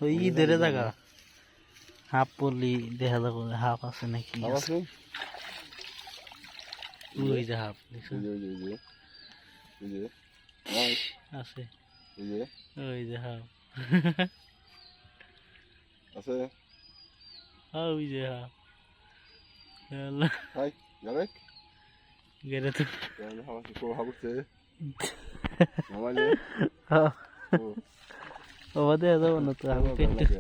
ওই ঈদের জায়গা হাফ পড়লি দেখা যাবো হাফ আছে নাকি ওই যে হাফ আছে ওই যে হাফ আছে ওই যে হাফ Gerek? গেলে তো Yani havası koy havası. Normalde. ও দেখা যাবো না তো আমি পেটে